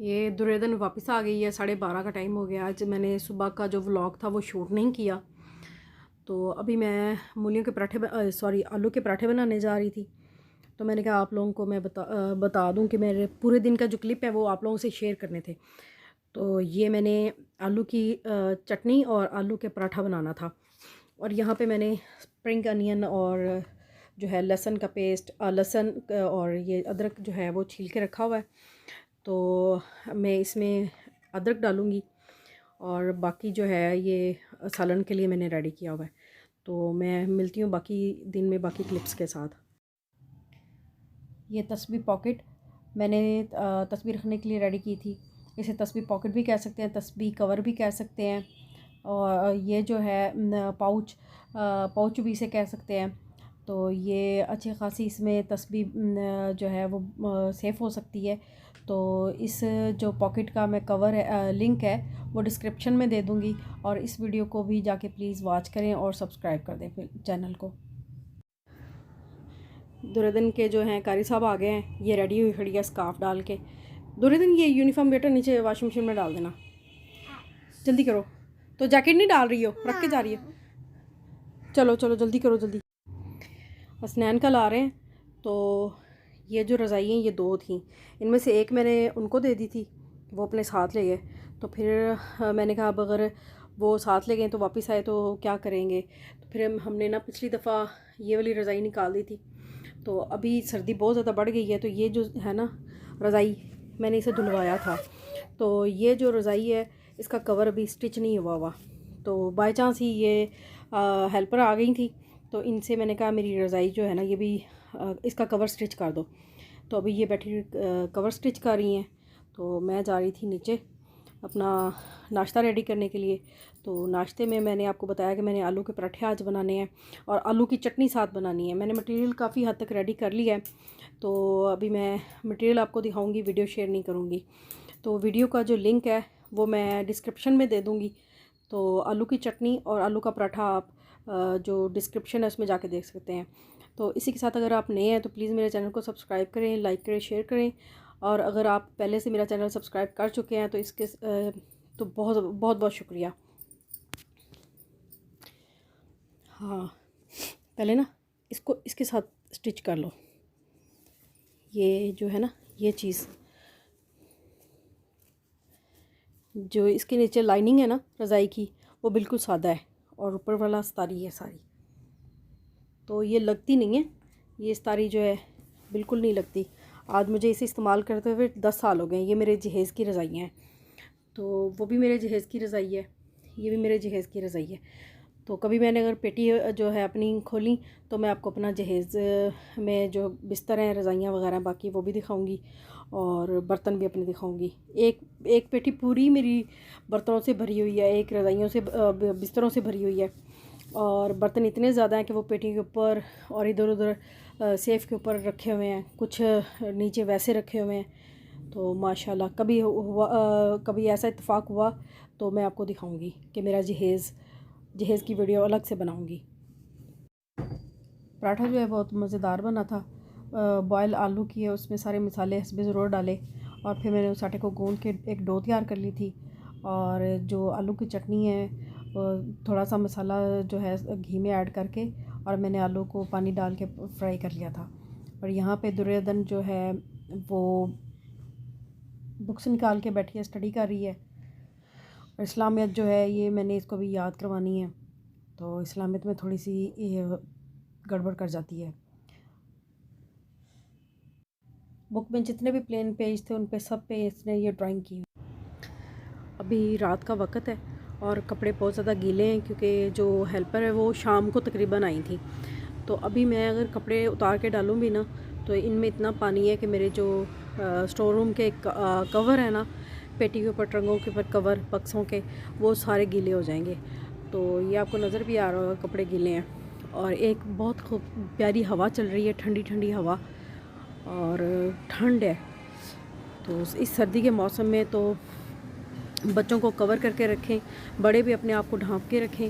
ये दुर्योधन वापस आ गई है। 12:30 का टाइम हो गया। आज मैंने सुबह का जो व्लॉग था वो शूट नहीं किया। तो अभी मैं मूलियों के पराठे आलू के पराठे बनाने जा रही थी। तो मैंने कहा आप लोगों को मैं बता दूं कि मेरे पूरे दिन का जो क्लिप है वो आप लोगों से शेयर करने थे। तो ये मैंने आलू की चटनी और आलू के पराठा बनाना था। और यहाँ पे मैंने स्प्रिंग अनियन और जो है लहसुन का पेस्ट, लहसुन और ये अदरक जो है वो छील के रखा हुआ है। तो मैं इसमें अदरक डालूँगी और बाकी जो है ये सालन के लिए मैंने रेडी किया हुआ है। तो मैं मिलती हूँ बाकी दिन में बाकी क्लिप्स के साथ। ये तस्बीह पॉकेट मैंने तस्बीह रखने के लिए रेडी की थी। इसे तस्बीह पॉकेट भी कह सकते हैं, तस्बीह कवर भी कह सकते हैं। और ये जो है पाउच भी इसे कह सकते हैं। तो ये अच्छी खासी इसमें तस्बीह जो है वो सेफ़ हो सकती है। तो इस जो पॉकेट का मैं कवर है लिंक है वो डिस्क्रिप्शन में दे दूँगी। और इस वीडियो को भी जाके प्लीज़ वॉच करें और सब्सक्राइब कर दें चैनल को। दुर्योधन के जो हैं कारी साहब आ गए हैं। ये रेडी हुई खड़ी है स्कार्फ डाल के। दुर्योधन ये यूनिफॉर्म बेटा नीचे वॉशिंग मशीन में डाल देना, जल्दी करो। तो जैकेट नहीं डाल रही हो, रख के जा रही है। चलो चलो जल्दी करो जल्दी। हसनैन कल आ रहे हैं। तो ये जो रज़ाई हैं ये 2 थी, इनमें से एक मैंने उनको दे दी थी, वो अपने साथ ले गए। तो फिर मैंने कहा अब अगर वो साथ ले गए तो वापस आए तो क्या करेंगे। तो फिर हमने ना पिछली दफ़ा ये वाली रज़ाई निकाल दी थी। तो अभी सर्दी बहुत ज़्यादा बढ़ गई है। तो ये जो है ना रज़ाई मैंने इसे धुलवाया था। तो ये जो रज़ाई है इसका कवर अभी स्टिच नहीं हुआ। तो बाय चांस ही ये हेल्पर आ गई थी। तो इनसे मैंने कहा मेरी रज़ाई जो है ना ये भी इसका कवर स्टिच कर दो। तो अभी ये बैठी कवर स्टिच कर रही हैं। तो मैं जा रही थी नीचे अपना नाश्ता रेडी करने के लिए। तो नाश्ते में मैंने आपको बताया कि मैंने आलू के पराठे आज बनाने हैं और आलू की चटनी साथ बनानी है। मैंने मटेरियल काफ़ी हद तक रेडी कर लिया है। तो अभी मैं मटेरियल आपको दिखाऊंगी, वीडियो शेयर नहीं करूँगी। तो वीडियो का जो लिंक है वो मैं डिस्क्रिप्शन में दे दूँगी। तो आलू की चटनी और आलू का पराठा आप जो डिस्क्रिप्शन है उसमें जाके देख सकते हैं। तो इसी के साथ अगर आप नए हैं तो प्लीज़ मेरे चैनल को सब्सक्राइब करें, लाइक करें, शेयर करें। और अगर आप पहले से मेरा चैनल सब्सक्राइब कर चुके हैं तो इसके तो बहुत बहुत बहुत शुक्रिया। हाँ, पहले ना इसको इसके साथ स्टिच कर लो। ये जो है ना ये चीज़ जो इसके नीचे लाइनिंग है ना रज़ाई की वो बिल्कुल सादा है और ऊपर वाला स्तारी है सारी। तो ये लगती नहीं है, ये स्तारी जो है बिल्कुल नहीं लगती। आज मुझे इसे इस्तेमाल करते हुए 10 साल हो गए। ये मेरे जहेज़ की रज़ाइयाँ हैं। तो वो भी मेरे जहेज़ की रज़ाई है, ये भी मेरे जहेज़ की रज़ाई है। तो कभी मैंने अगर पेटी जो है अपनी खोली तो मैं आपको अपना जहेज़ में जो बिस्तर हैं, रज़ाइयाँ वगैरह बाकी वो भी दिखाऊंगी और बर्तन भी अपने दिखाऊंगी। एक पेटी पूरी मेरी बर्तनों से भरी हुई है, एक रज़ाइयों से बिस्तरों से भरी हुई है। और बर्तन इतने ज़्यादा हैं कि वो पेटी के ऊपर और इधर उधर सेफ़ के ऊपर रखे हुए हैं, कुछ नीचे वैसे रखे हुए हैं। तो माशाल्लाह कभी ऐसा इत्तेफाक हुआ तो मैं आपको दिखाऊंगी कि मेरा जहेज़ की वीडियो अलग से बनाऊंगी। पराठा जो है बहुत मज़ेदार बना था। बॉयल आलू किए, उसमें सारे मसाले हस्बे ज़रूर डाले और फिर मैंने उस आटे को गूंद के एक डो तैयार कर ली थी। और जो आलू की चटनी है थोड़ा सा मसाला जो है घी में ऐड करके और मैंने आलू को पानी डाल के फ्राई कर लिया था। और यहाँ पे दुर्योधन जो है वो बुक्स निकाल के बैठी है, स्टडी कर रही है। और इस्लामियत जो है ये मैंने इसको भी याद करवानी है। तो इस्लामियत में थोड़ी सी गड़बड़ कर जाती है। बुक में जितने भी प्लेन पेज थे उन पे सब पे इसने ये ड्राइंग की। अभी रात का वक्त है और कपड़े बहुत ज़्यादा गीले हैं क्योंकि जो हेल्पर है वो शाम को तकरीबन आई थी। तो अभी मैं अगर कपड़े उतार के डालूँ भी ना तो इनमें इतना पानी है कि मेरे जो स्टोर रूम के कवर है ना, पेटी के ऊपर, ट्रंकों के ऊपर कवर बक्सों के, वो सारे गीले हो जाएंगे। तो ये आपको नज़र भी आ रहा होगा कपड़े गीले हैं। और एक बहुत खूब प्यारी हवा चल रही है, ठंडी ठंडी हवा और ठंड है। तो इस सर्दी के मौसम में तो बच्चों को कवर करके रखें, बड़े भी अपने आप को ढांप के रखें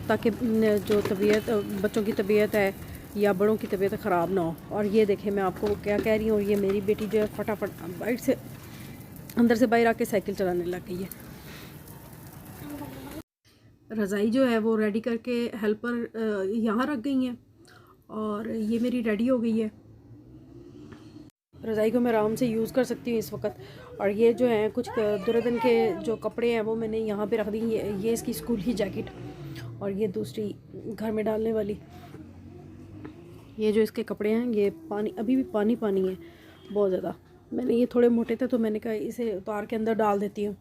ताकि जो तबीयत बच्चों की तबीयत है या बड़ों की तबीयत ख़राब ना हो। और ये देखें मैं आपको क्या कह रही हूँ, ये मेरी बेटी जो है फटाफट बाइट से अंदर से बाहर आके साइकिल चलाने लग गई है। रज़ाई जो है वो रेडी करके हेल्पर यहाँ रख गई हैं और ये मेरी रेडी हो गई है। रज़ाई को मैं आराम से यूज़ कर सकती हूँ इस वक्त। और ये जो है कुछ दुर्योधन के जो कपड़े हैं वो मैंने यहाँ पे रख दी। ये इसकी स्कूल की जैकेट और ये दूसरी घर में डालने वाली। ये जो इसके कपड़े हैं ये पानी, अभी भी पानी पानी है बहुत ज़्यादा। मैंने ये थोड़े मोटे थे तो मैंने कहा इसे उतार के अंदर डाल देती हूँ।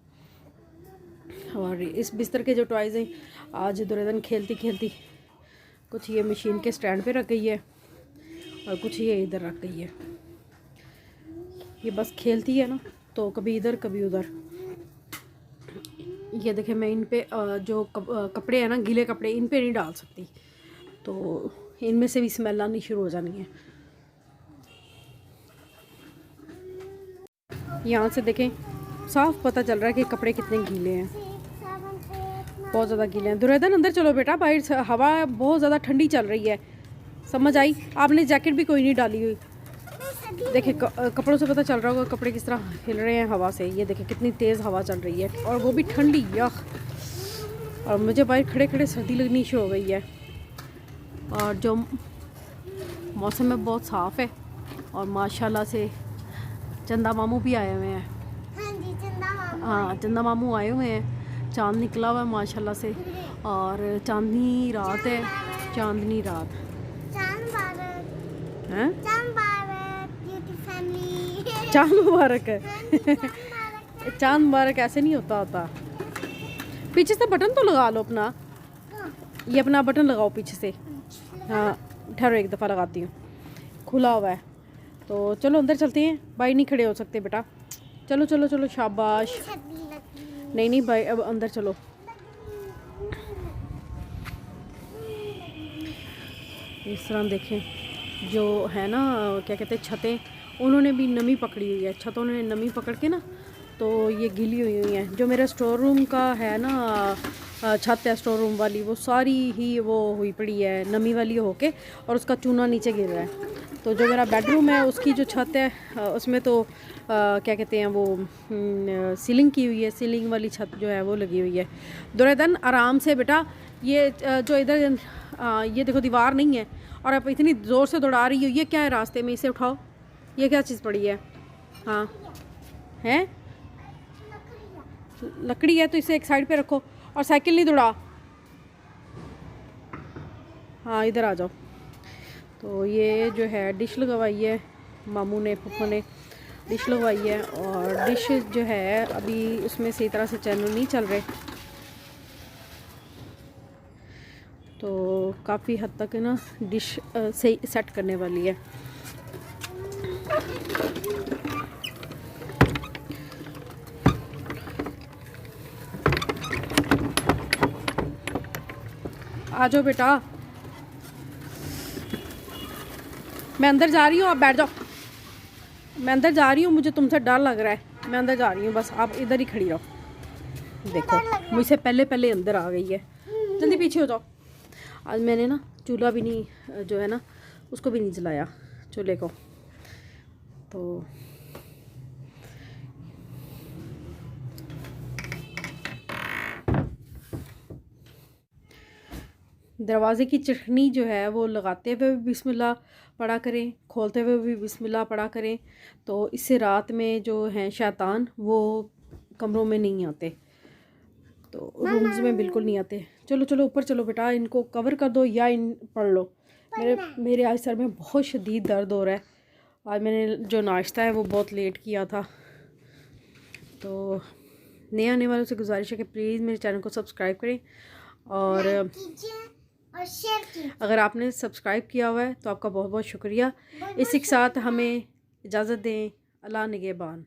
और इस बिस्तर के जो टॉयज़ हैं आज दुर्योधन खेलती खेलती कुछ ये मशीन के स्टैंड पे रख गई है और कुछ ये इधर रख गई है। ये बस खेलती है ना, तो कभी इधर कभी उधर। ये देखें, मैं इन पे जो कपड़े हैं ना, गीले कपड़े, इन पे नहीं डाल सकती, तो इनमें से भी स्मेल आनी शुरू हो जानी है। यहाँ से देखें साफ पता चल रहा है कि कपड़े कितने गीले हैं, बहुत ज़्यादा गीले हैं। दुर्योधन अंदर चलो बेटा, बाहर हवा बहुत ज़्यादा ठंडी चल रही है। समझ आई? आपने जैकेट भी कोई नहीं डाली हुई। देखे कपड़ों से पता चल रहा होगा कपड़े किस तरह हिल रहे हैं हवा से। ये देखे कितनी तेज़ हवा चल रही है और वो भी ठंडी, यख। और मुझे बाहर खड़े खड़े सर्दी लगनी शुरू हो गई है। और जो मौसम है बहुत साफ़ है और माशाल्लाह से चंदा मामू भी आए हुए हैं। हाँ, चंदा मामू आए हुए हैं। चांद निकला हुआ है माशाल्लाह से और चांदनी रात है। चांदनी रात हैं? चांद मुबारक है। चांद मुबारक ऐसे नहीं होता। पीछे से बटन तो लगा लो अपना। ये अपना बटन लगाओ पीछे से। हाँ ठहरो, एक दफ़ा लगाती हूँ, खुला हुआ है। तो चलो अंदर चलते हैं, भाई नहीं खड़े हो सकते बेटा। चलो चलो चलो, शाबाश। नहीं भाई, अब अंदर चलो। इस तरह देखें जो है ना, क्या कहते हैं, छतें, उन्होंने भी नमी पकड़ी हुई है। छतों ने नमी पकड़ के ना, तो ये गीली हुई हैं। जो मेरा स्टोर रूम का है ना, छत है स्टोर रूम वाली, वो सारी ही वो हुई पड़ी है नमी वाली होके, और उसका चूना नीचे गिर रहा है। तो जो मेरा बेडरूम है उसकी जो छत है उसमें तो क्या कहते हैं वो सीलिंग की हुई है। सीलिंग वाली छत जो है वो लगी हुई है। दुर्योधन आराम से बेटा। ये जो इधर ये देखो दीवार नहीं है और आप इतनी ज़ोर से दौड़ा रही हो। ये क्या है रास्ते में? इसे उठाओ। ये क्या चीज़ पड़ी है? हाँ है, लकड़ी है, तो इसे एक साइड पे रखो और साइकिल नहीं दौड़ा। हाँ इधर आ जाओ। तो ये जो है डिश लगवाई है मामू ने, पप्पू ने डिश लगवाई है। और डिश जो है अभी उसमें सही तरह से चैनल नहीं चल रहे, तो काफ़ी हद तक ना डिश सही सेट करने वाली है। आ जाओ बेटा, मैं अंदर जा रही हूँ, आप बैठ जाओ। मैं अंदर जा रही हूँ, मुझे तुमसे डर लग रहा है। मैं अंदर जा रही हूँ, बस आप इधर ही खड़ी रहो। देखो मुझसे पहले पहले अंदर आ गई है। जल्दी पीछे हो जाओ। आज मैंने ना चूल्हा भी नहीं, जो है ना उसको भी नहीं जलाया, चूल्हे को। तो दरवाज़े की चिटनी जो है वो लगाते हुए भी बिस्मिल्लाह पढ़ा करें, खोलते हुए भी बिस्मिल्लाह पढ़ा करें। तो इससे रात में जो हैं शैतान वो कमरों में नहीं आते, तो रूम्स में बिल्कुल नहीं आते। चलो चलो ऊपर चलो बेटा, इनको कवर कर दो या इन पढ़ लो। मेरे आज सर में बहुत शदीद दर्द हो रहा है। आज मैंने जो नाश्ता है वो बहुत लेट किया था। तो नए आने वालों से गुजारिश है कि प्लीज़ मेरे चैनल को सब्सक्राइब करें और अगर आपने सब्सक्राइब किया हुआ है तो आपका बहुत बहुत शुक्रिया। इसी के साथ हमें इजाज़त दें। अल्लाह निगहबान।